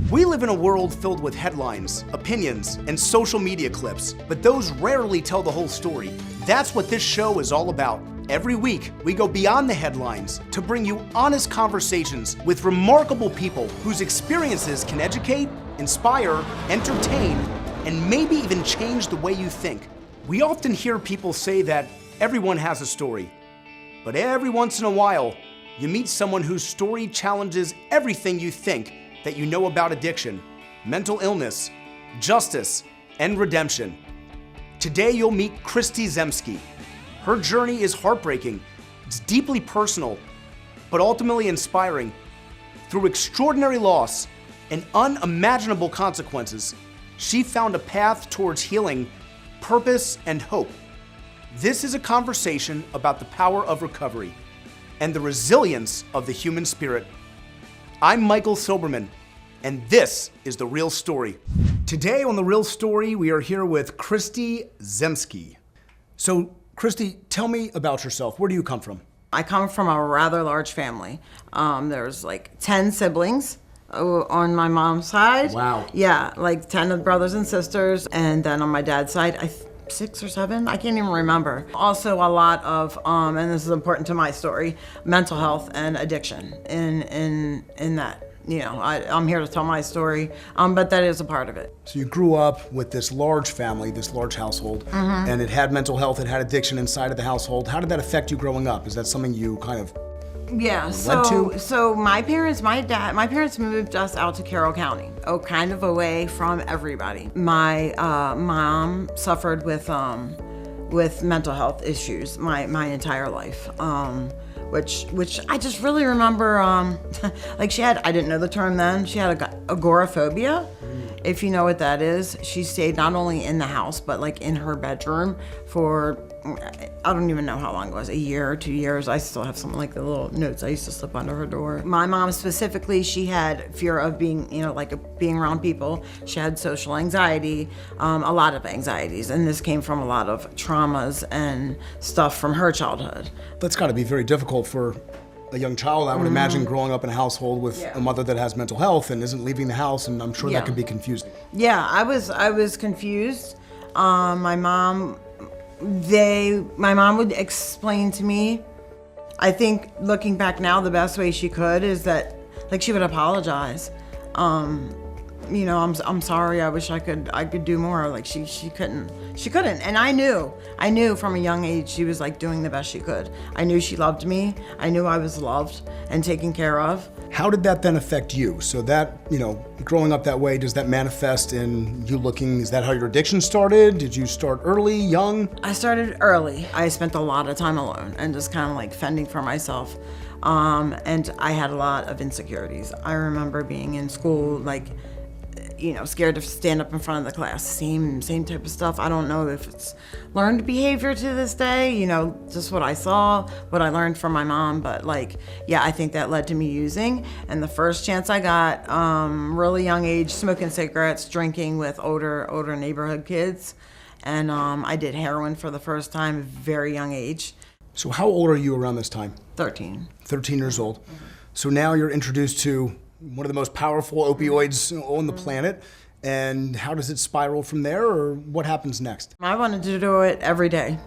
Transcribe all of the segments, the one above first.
We live in a world filled with headlines, opinions, and social media clips, but those rarely tell the whole story. That's what this show is all about. Every week, we go beyond the headlines to bring you honest conversations with remarkable people whose experiences can educate, inspire, entertain, and maybe even change the way you think. We often hear people say that everyone has a story, but every once in a while, you meet someone whose story challenges everything you think that you know about addiction, mental illness, justice, and redemption. Today, you'll meet Kristi Ziemski. Her journey is heartbreaking, it's deeply personal, but ultimately inspiring. Through extraordinary loss and unimaginable consequences, she found a path towards healing, purpose, and hope. This is a conversation about the power of recovery and the resilience of the human spirit. I'm Michael Silberman, and this is The Real Story. Today on The Real Story, we are here with Kristi Ziemski. So, Kristi, tell me about yourself. Where do you come from? I come from a rather large family. There's like 10 siblings on my mom's side. Wow. Yeah, like 10 brothers and sisters. And then on my dad's side, 6 or 7, I can't even remember. Also a lot of, and this is important to my story, mental health and addiction in that. You know, I'm here to tell my story, but that is a part of it. So you grew up with this large family, this large household, and it had mental health, it had addiction inside of the household. How did that affect you growing up? Is that something you kind of led to? So my parents moved us out to Carroll County, kind of away from everybody. My mom suffered with mental health issues my entire life. Which I just really remember, like I didn't know the term then, she had agoraphobia, if you know what that is. She stayed not only in the house, but like in her bedroom for, I don't even know how long it was, a year or 2 years. I still have some like the little notes I used to slip under her door. My mom specifically, she had fear of being, being around people. She had social anxiety, a lot of anxieties, and this came from a lot of traumas and stuff from her childhood. That's gotta be very difficult for a young child, I would imagine, growing up in a household with a mother that has mental health and isn't leaving the house, and I'm sure that could be confusing. Yeah, I was confused. My mom would explain to me, I think looking back now, the best way she could is that, like, she would apologize. I'm sorry, I wish I could do more. Like she couldn't. And I knew from a young age she was like doing the best she could. I knew she loved me. I knew I was loved and taken care of. How did that then affect you? So that, growing up that way, does that manifest in you is that how your addiction started? Did you start early, young? I started early. I spent a lot of time alone and just kind of like fending for myself. And I had a lot of insecurities. I remember being in school, scared to stand up in front of the class. Same type of stuff. I don't know if it's learned behavior to this day, just what I saw, what I learned from my mom. But I think that led to me using. And the first chance I got, really young age, smoking cigarettes, drinking with older neighborhood kids. And I did heroin for the first time, very young age. So how old are you around this time? 13. 13 years old. So now you're introduced to one of the most powerful opioids on the planet, and how does it spiral from there, or what happens next? I wanted to do it every day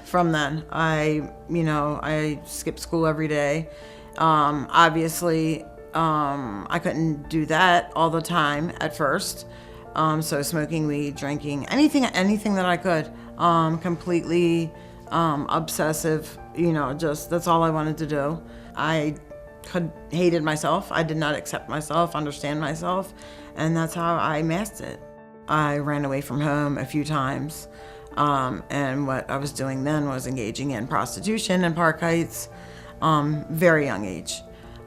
from then. I skipped school every day. Obviously, I couldn't do that all the time at first. So smoking weed, drinking, anything that I could, completely obsessive, that's all I wanted to do. I hated myself. I did not accept myself, understand myself, and that's how I masked it. I ran away from home a few times, and what I was doing then was engaging in prostitution in Park Heights, very young age.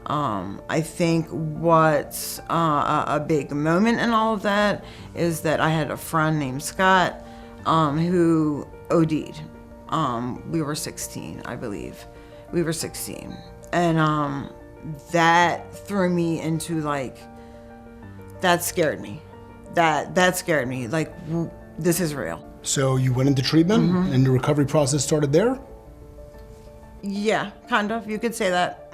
I think what's a big moment in all of that is that I had a friend named Scott who OD'd. We were 16, I believe. We were 16. And that threw me into that scared me. That scared me. This is real. So you went into treatment and the recovery process started there? Yeah, kind of. You could say that.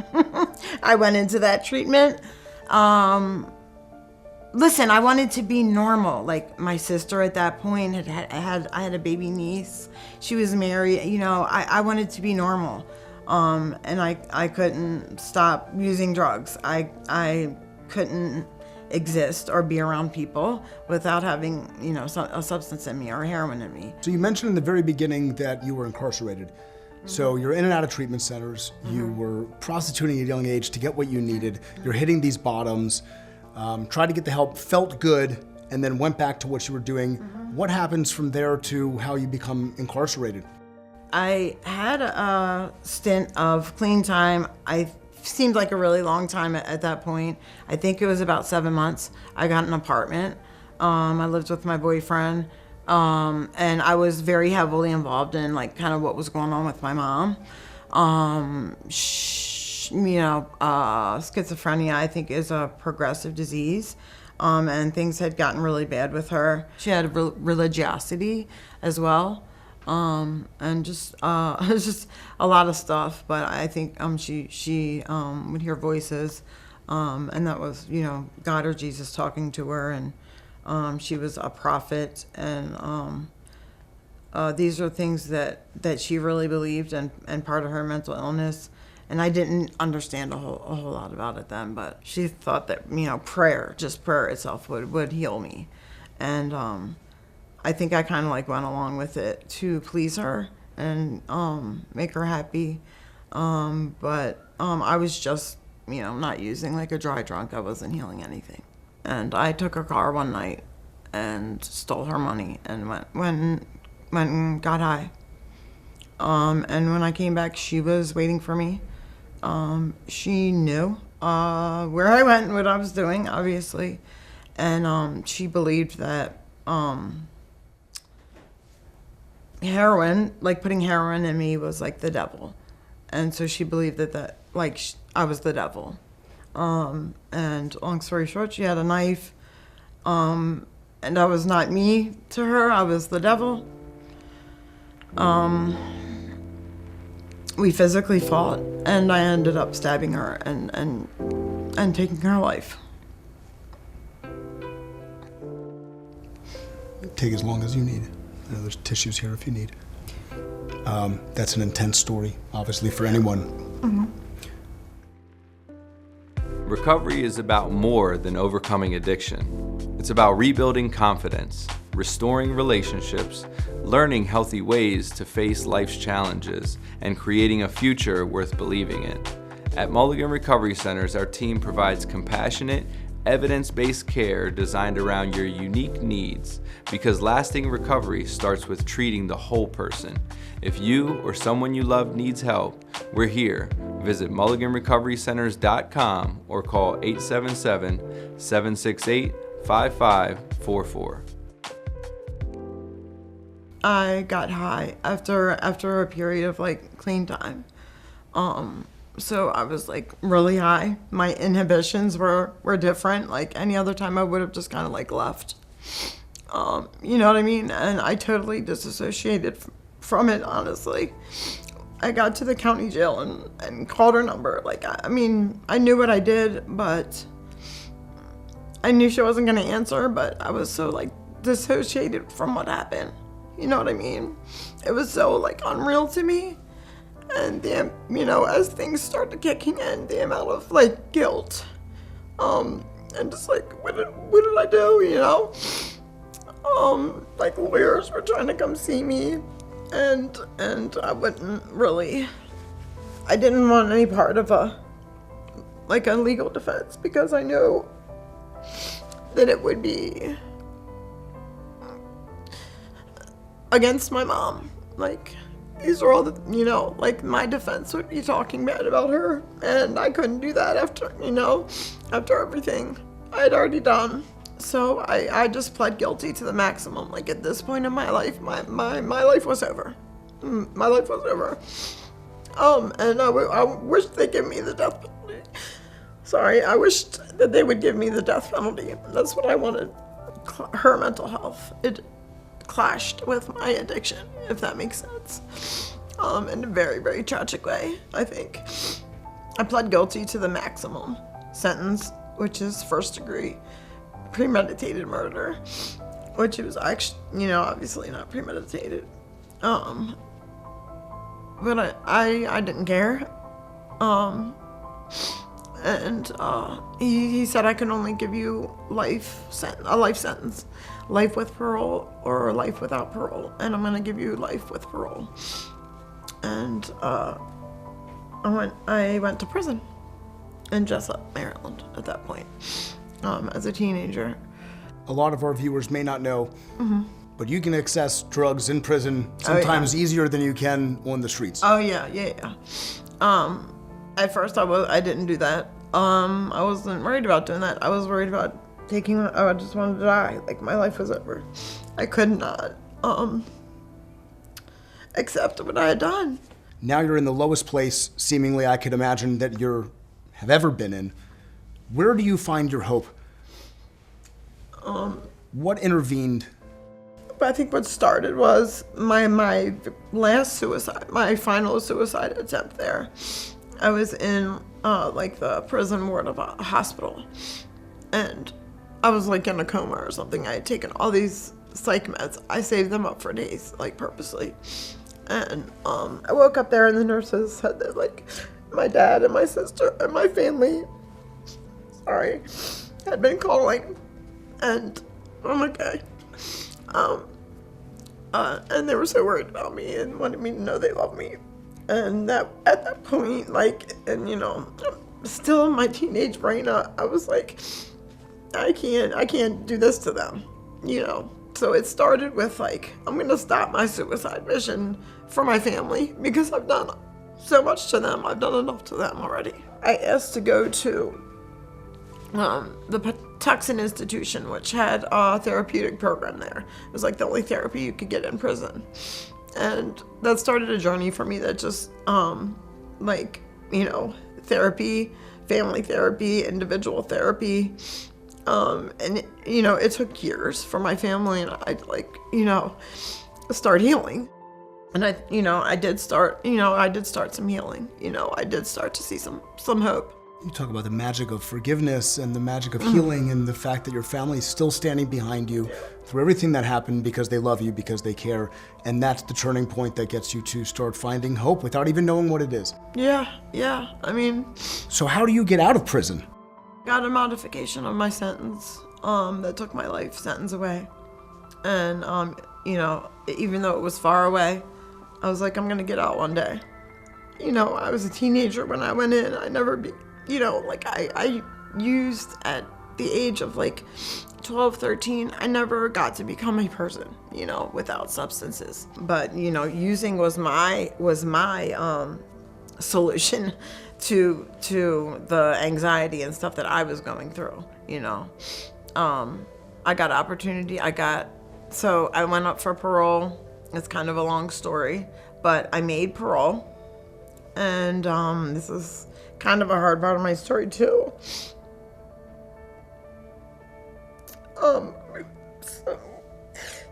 I went into that treatment. listen, I wanted to be normal. Like my sister at that point I had a baby niece. She was married. You know, I wanted to be normal, and I couldn't stop using drugs. I couldn't exist or be around people without having, you know, a substance in me or heroin in me. So you mentioned in the very beginning that you were incarcerated. So you're in and out of treatment centers. You were prostituting at a young age to get what you needed. You're hitting these bottoms, tried to get the help, felt good, and then went back to what you were doing. What happens from there to how you become incarcerated? I had a stint of clean time. I seemed like a really long time at that point. I think it was about 7 months. I got an apartment. I lived with my boyfriend. And I was very heavily involved in like kind of what was going on with my mom. Schizophrenia, I think, is a progressive disease. And things had gotten really bad with her. She had religiosity as well. And just it was just a lot of stuff, but I think she would hear voices, and that was, you know, God or Jesus talking to her, and she was a prophet, and these are things that she really believed, and part of her mental illness. And I didn't understand a whole lot about it then, but she thought that, you know, prayer itself would heal me, and I think I kind of like went along with it to please her and make her happy. But I was just, you know, not using, like a dry drunk. I wasn't healing anything. And I took her car one night and stole her money and went and got high. And when I came back, she was waiting for me. She knew where I went and what I was doing, obviously. And she believed that heroin, like putting heroin in me, was like the devil. And so she believed that I was the devil. And long story short, she had a knife. And I was not me to her, I was the devil. We physically fought, and I ended up stabbing her and taking her life. Take as long as you need. There's tissues here if you need. That's an intense story, obviously, for anyone. Recovery is about more than overcoming addiction. It's about rebuilding confidence, restoring relationships, learning healthy ways to face life's challenges, and creating a future worth believing in. At Mulligan Recovery Centers, our team provides compassionate, evidence-based care designed around your unique needs, because lasting recovery starts with treating the whole person. If you or someone you love needs help, we're here. Visit mulliganrecoverycenters.com or call 877-768-5544. I got high after a period of like clean time. So I was like really high. My inhibitions were different. Like any other time I would have just kind of like left. You know what I mean? And I totally disassociated from it, honestly. I got to the county jail and called her number. Like, I mean, I knew what I did, but I knew she wasn't gonna answer, but I was so like dissociated from what happened. You know what I mean? It was so like unreal to me. And then, you know, as things started kicking in, the amount of like guilt, and just like, what did I do, you know? Like lawyers were trying to come see me, and I didn't want any part of a legal defense, because I knew that it would be against my mom. Like, these are all the, you know, like my defense would be talking bad about her, and I couldn't do that after everything I had already done. So I just pled guilty to the maximum. Like at this point in my life, my life was over. My life was over. And I wish they'd give me the death penalty. Sorry, I wished that they would give me the death penalty. That's what I wanted. Her mental health, it clashed with my addiction, if that makes sense. In a very, very tragic way, I think. I pled guilty to the maximum sentence, which is first degree premeditated murder, which it was actually, you know, obviously not premeditated. But I didn't care. He said I can only give you a life sentence, life with parole or life without parole, and I'm gonna give you life with parole. And I went to prison in Jessup, Maryland at that point, as a teenager. A lot of our viewers may not know, but you can access drugs in prison sometimes easier than you can on the streets. Oh yeah. At first I didn't do that. I wasn't worried about doing that. I was worried about I just wanted to die. Like, my life was over. I could not accept what I had done. Now you're in the lowest place, seemingly, I could imagine, that you have ever been in. Where do you find your hope? What intervened? But I think what started was my last suicide, my final suicide attempt there. I was in like the prison ward of a hospital, and I was like in a coma or something. I had taken all these psych meds. I saved them up for days, like purposely. And I woke up there and the nurses said that like my dad and my sister and my family, had been calling, and I'm okay. And they were so worried about me and wanted me to know they love me. And that at that point, like, and you know, still in my teenage brain, I was like, I can't do this to them, you know. So it started with like, I'm gonna stop my suicide mission for my family because I've done so much to them. I've done enough to them already. I asked to go to the Patuxent Institution, which had a therapeutic program there. It was like the only therapy you could get in prison. And that started a journey for me that just, like, you know, therapy, family therapy, individual therapy. And, you know, it took years for my family and I, like, you know, start healing. And I did start some healing. You know, I did start to see some hope. You talk about the magic of forgiveness and the magic of healing and the fact that your family is still standing behind you through everything that happened because they love you, because they care. And that's the turning point that gets you to start finding hope without even knowing what it is. Yeah. I mean... So how do you get out of prison? Got a modification of my sentence that took my life sentence away. And, you know, even though it was far away, I was like, I'm gonna get out one day. You know, I was a teenager when I went in. You know, like I used at the age of like 12, 13, I never got to become a person, you know, without substances. But, you know, using was my solution to the anxiety and stuff that I was going through, you know. I got opportunity. So I went up for parole. It's kind of a long story, but I made parole. And this is kind of a hard part of my story too.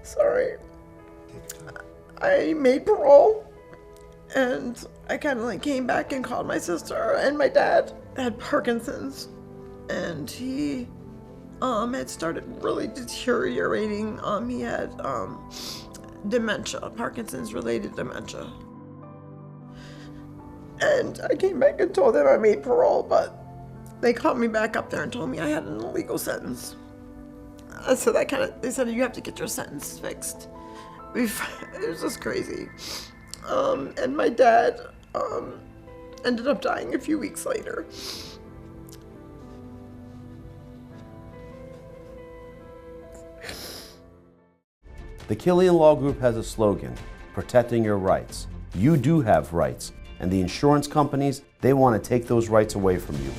Sorry. I made parole, and I kind of like came back and called my sister, and my dad had Parkinson's, and he had started really deteriorating. He had dementia, Parkinson's related dementia. And I came back and told them I made parole, but they called me back up there and told me I had an illegal sentence. So they said, you have to get your sentence fixed. It was just crazy. And my dad ended up dying a few weeks later. The Killian Law Group has a slogan, protecting your rights. You do have rights. And the insurance companies, they want to take those rights away from you.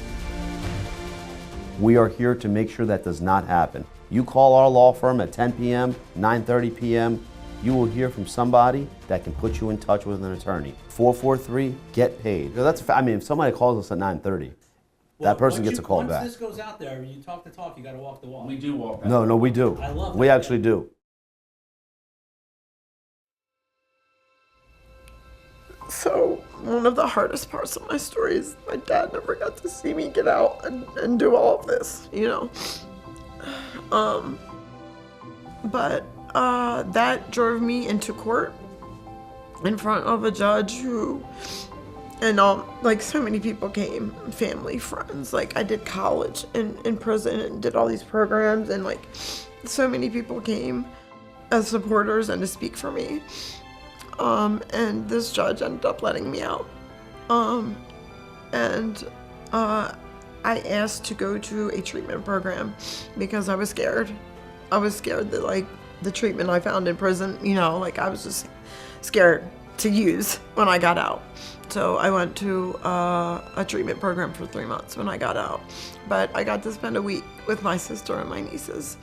We are here to make sure that does not happen. You call our law firm at 10 p.m., 9:30 p.m., you will hear from somebody that can put you in touch with an attorney. 443, get paid. If somebody calls us at 9:30, that person gets a call back. Once this goes out there, you talk the talk, you got to walk the walk. We do walk that. No, we do. I love that. We actually do. So one of the hardest parts of my story is my dad never got to see me get out and do all of this, you know. But that drove me into court in front of a judge who, and like so many people came, family, friends. Like I did college in prison and did all these programs, and like so many people came as supporters and to speak for me. And this judge ended up letting me out. I asked to go to a treatment program because I was scared. I was scared that like the treatment I found in prison, you know, like I was just scared to use when I got out. So I went to a treatment program for 3 months when I got out. But I got to spend a week with my sister and my nieces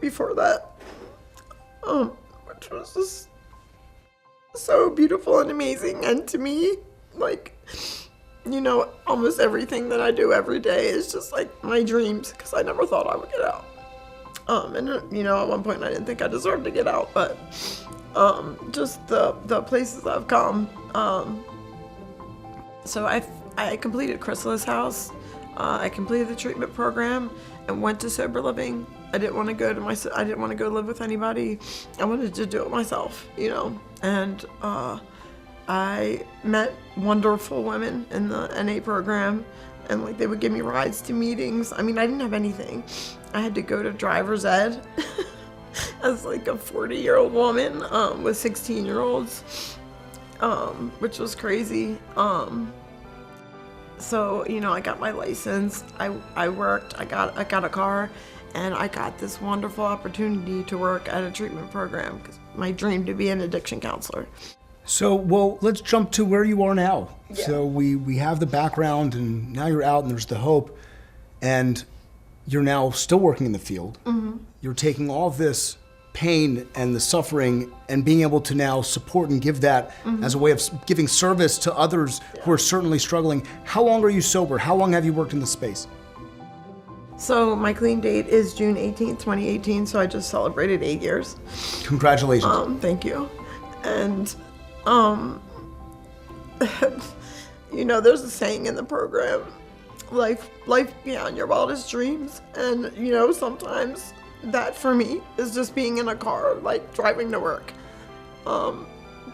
before that, which was just so beautiful and amazing. And to me, like, you know, almost everything that I do every day is just like my dreams, because I never thought I would get out. And you know, at one point I didn't think I deserved to get out, but just the places I've come. So I completed Chrysalis House. I completed the treatment program and went to sober living. I didn't want to go live with anybody. I wanted to do it myself, you know. And I met wonderful women in the NA program, and like they would give me rides to meetings. I mean, I didn't have anything. I had to go to driver's ed as like a 40-year-old woman with 16-year-olds, which was crazy. So, you know, I got my license. I worked. I got a car, and I got this wonderful opportunity to work at a treatment program, because my dream to be an addiction counselor. So, well, let's jump to where you are now. Yeah. So we have the background, and now you're out and there's the hope, and you're now still working in the field. Mm-hmm. You're taking all of this pain and the suffering and being able to now support and give that as a way of giving service to others who are certainly struggling. How long are you sober? How long have you worked in the space? So my clean date is June 18th, 2018, so I just celebrated 8 years. Congratulations. Thank you. And you know, there's a saying in the program, life beyond your wildest dreams. And you know, sometimes that for me is just being in a car, like driving to work.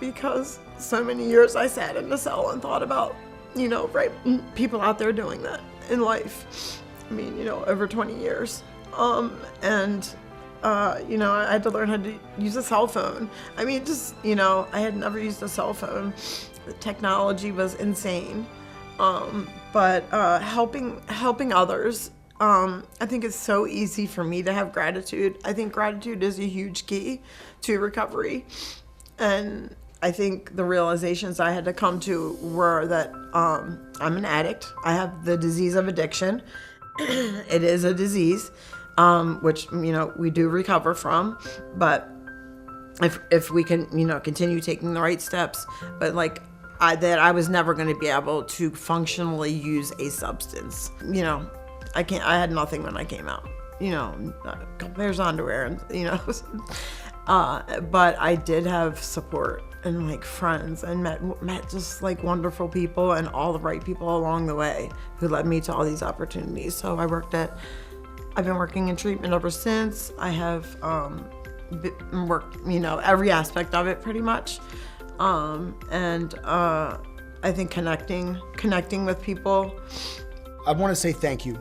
Because so many years I sat in the cell and thought about, you know, people out there doing that in life. I mean, you know, over 20 years. You know, I had to learn how to use a cell phone. I mean, just, you know, I had never used a cell phone. The technology was insane. But helping others, I think it's so easy for me to have gratitude. I think gratitude is a huge key to recovery. And I think the realizations I had to come to were that I'm an addict. I have the disease of addiction. It is a disease. Which, you know, we do recover from, but if we can, you know, continue taking the right steps, but like I was never going to be able to functionally use a substance. You know, I had nothing when I came out, you know, a couple pairs of underwear, and, you know, but I did have support and like friends, and met just like wonderful people and all the right people along the way who led me to all these opportunities. So I've been working in treatment ever since. I have worked, you know, every aspect of it pretty much. I think connecting with people. I want to say thank you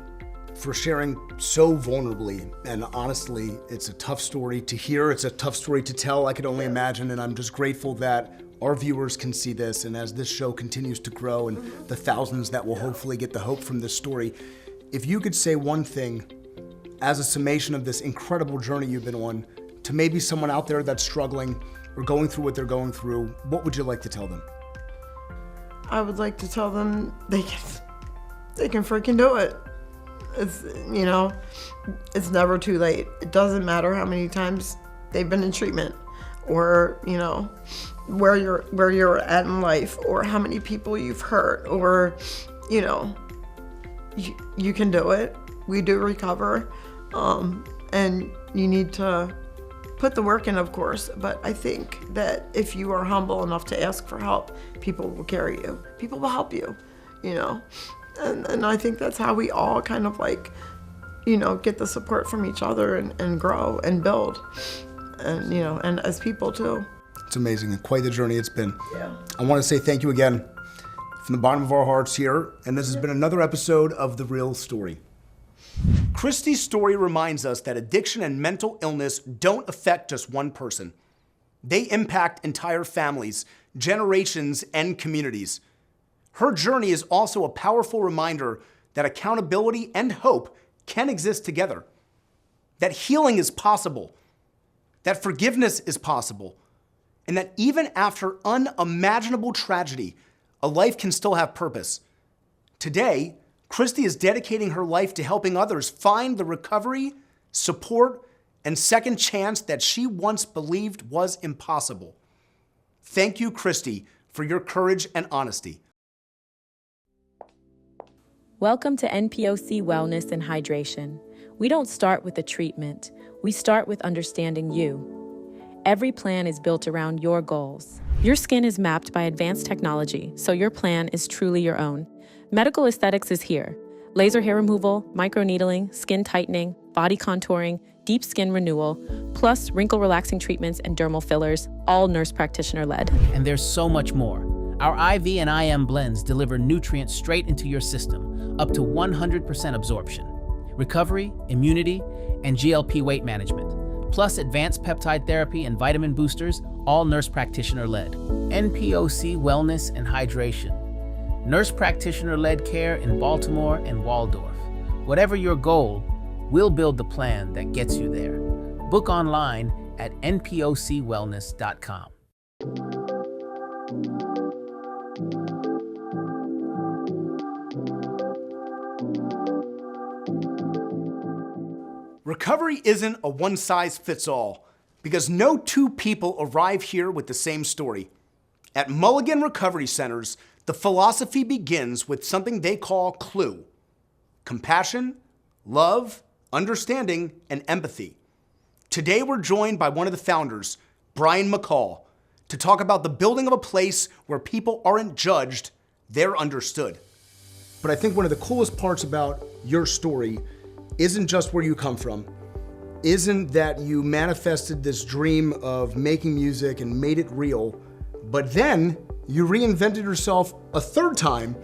for sharing so vulnerably and honestly. It's a tough story to hear. It's a tough story to tell, I could only imagine. And I'm just grateful that our viewers can see this. And as this show continues to grow and the thousands that will hopefully get the hope from this story, if you could say one thing as a summation of this incredible journey you've been on to maybe someone out there that's struggling or going through what they're going through, what would you like to tell them? I would like to tell them they can freaking do it. It's, you know, it's never too late. It doesn't matter how many times they've been in treatment, or, you know, where you're at in life, or how many people you've hurt, or, you know, you can do it. We do recover. And you need to put the work in, of course, but I think that if you are humble enough to ask for help, people will carry you. People will help you, you know? And I think that's how we all kind of like get the support from each other and grow and build, and and as people too. It's amazing and quite the journey it's been. Yeah. I want to say thank you again from the bottom of our hearts here, and this has been another episode of The Real Story. Kristi's story reminds us that addiction and mental illness don't affect just one person. They impact entire families, generations, and communities. Her journey is also a powerful reminder that accountability and hope can exist together, that healing is possible, that forgiveness is possible, and that even after unimaginable tragedy, a life can still have purpose. Today, Kristi is dedicating her life to helping others find the recovery, support, and second chance that she once believed was impossible. Thank you, Kristi, for your courage and honesty. Welcome to NPOC Wellness and Hydration. We don't start with a treatment. We start with understanding you. Every plan is built around your goals. Your skin is mapped by advanced technology, so your plan is truly your own. Medical aesthetics is here. Laser hair removal, microneedling, skin tightening, body contouring, deep skin renewal, plus wrinkle relaxing treatments and dermal fillers, all nurse practitioner led. And there's so much more. Our IV and IM blends deliver nutrients straight into your system, up to 100% absorption. Recovery, immunity, and GLP weight management, plus advanced peptide therapy and vitamin boosters, all nurse practitioner-led. NPOC Wellness and Hydration. Nurse practitioner-led care in Baltimore and Waldorf. Whatever your goal, we'll build the plan that gets you there. Book online at npocwellness.com. Recovery isn't a one-size-fits-all because no two people arrive here with the same story. At Mulligan Recovery Centers, the philosophy begins with something they call CLUE: compassion, love, understanding, and empathy. Today we're joined by one of the founders, Brian McCall, to talk about the building of a place where people aren't judged, they're understood. But I think one of the coolest parts about your story isn't just where you come from, isn't that you manifested this dream of making music and made it real, but then you reinvented yourself a third time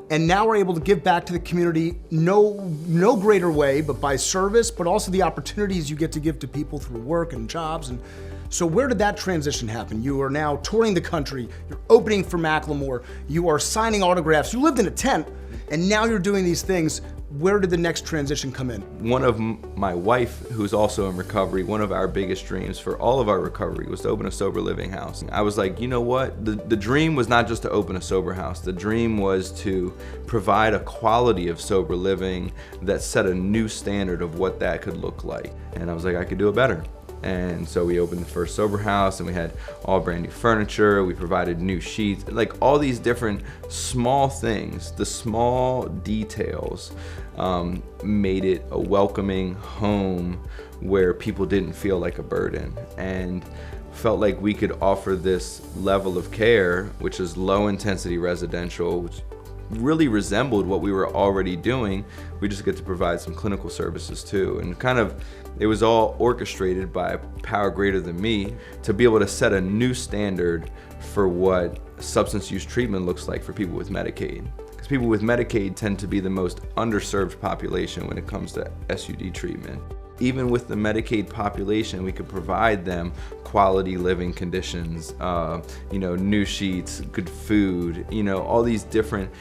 and now are able to give back to the community no greater way but by service, but also the opportunities you get to give to people through work and jobs. And so where did that transition happen? You are now touring the country, you're opening for Macklemore, you are signing autographs, you lived in a tent, and now you're doing these things. Where did the next transition come in? One of my wife, who's also in recovery, one of our biggest dreams for all of our recovery was to open a sober living house. I was like, you know what? The dream was not just to open a sober house. The dream was to provide a quality of sober living that set a new standard of what that could look like. And I was like, I could do it better. And so we opened the first sober house, and we had all brand new furniture. We provided new sheets, like all these different small things. The small details made it a welcoming home where people didn't feel like a burden and felt like we could offer this level of care, which is low intensity residential, which really resembled what we were already doing. We just get to provide some clinical services too. And it was all orchestrated by a power greater than me to be able to set a new standard for what substance use treatment looks like for people with Medicaid. Because people with Medicaid tend to be the most underserved population when it comes to SUD treatment. Even with the Medicaid population, we could provide them quality living conditions, new sheets, good food, all these different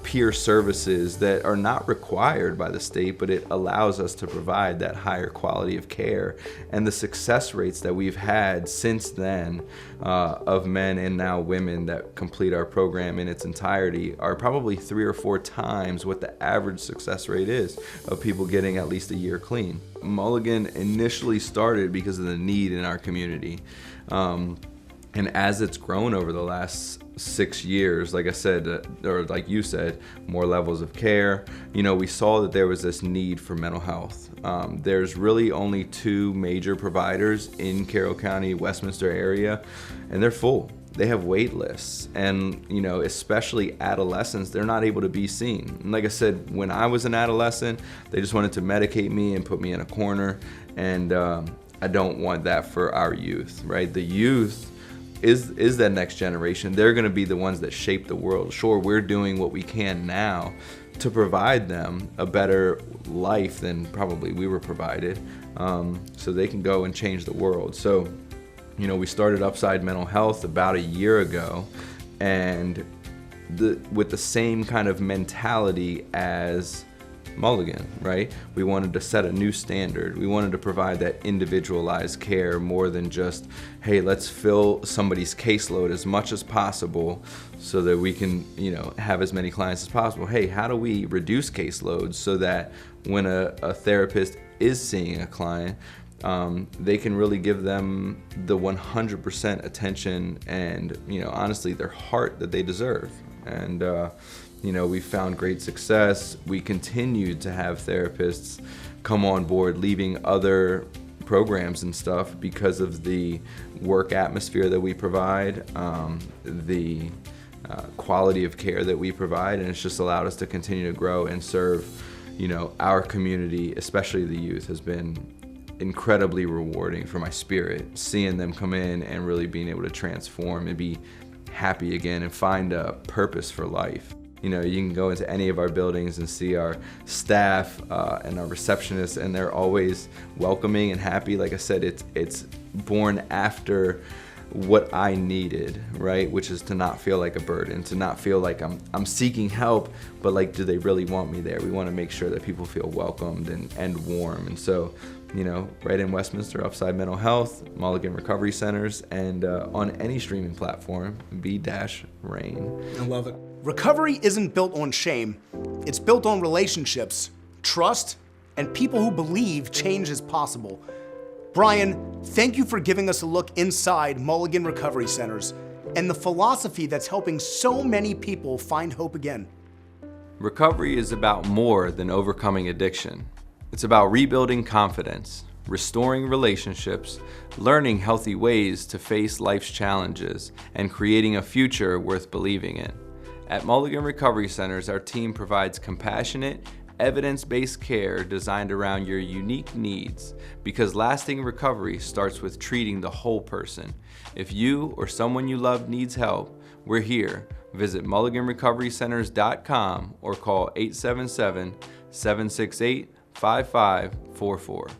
peer services that are not required by the state, but it allows us to provide that higher quality of care. And the success rates that we've had since then of men and now women that complete our program in its entirety are probably 3 or 4 times what the average success rate is of people getting at least a year clean. Mulligan initially started because of the need in our community. And as it's grown over the last 6 years, like I said, or like you said, more levels of care, we saw that there was this need for mental health. There's really only 2 major providers in Carroll County, Westminster area, and they're full. they have wait lists, and especially adolescents, they're not able to be seen. And like I said, when I was an adolescent, they just wanted to medicate me and put me in a corner, and I don't want that for our youth, right? The youth is that next generation. They're gonna be the ones that shape the world. Sure, we're doing what we can now to provide them a better life than probably we were provided, so they can go and change the world. So, we started Upside Mental Health about a year ago, and with the same kind of mentality as Mulligan, right? We wanted to set a new standard. We wanted to provide that individualized care more than just, hey, let's fill somebody's caseload as much as possible so that we can, have as many clients as possible. Hey, how do we reduce caseloads so that when a therapist is seeing a client, they can really give them the 100% attention and, honestly, their heart that they deserve. And, we found great success. We continued to have therapists come on board, leaving other programs and stuff because of the work atmosphere that we provide, the quality of care that we provide, and it's just allowed us to continue to grow and serve, our community, especially the youth, has been incredibly rewarding for my spirit, seeing them come in and really being able to transform and be happy again and find a purpose for life. You can go into any of our buildings and see our staff and our receptionists, and they're always welcoming and happy. Like I said, it's born after what I needed, right? Which is to not feel like a burden, to not feel like I'm seeking help, but like, do they really want me there? We want to make sure that people feel welcomed and warm. And so, right in Westminster, Upside Mental Health, Mulligan Recovery Centers, and on any streaming platform, B-Rain. I love it. Recovery isn't built on shame. It's built on relationships, trust, and people who believe change is possible. Brian, thank you for giving us a look inside Mulligan Recovery Centers and the philosophy that's helping so many people find hope again. Recovery is about more than overcoming addiction. It's about rebuilding confidence, restoring relationships, learning healthy ways to face life's challenges, and creating a future worth believing in. At Mulligan Recovery Centers, our team provides compassionate, evidence-based care designed around your unique needs, because lasting recovery starts with treating the whole person. If you or someone you love needs help, we're here. Visit mulliganrecoverycenters.com or call 877-768-5544.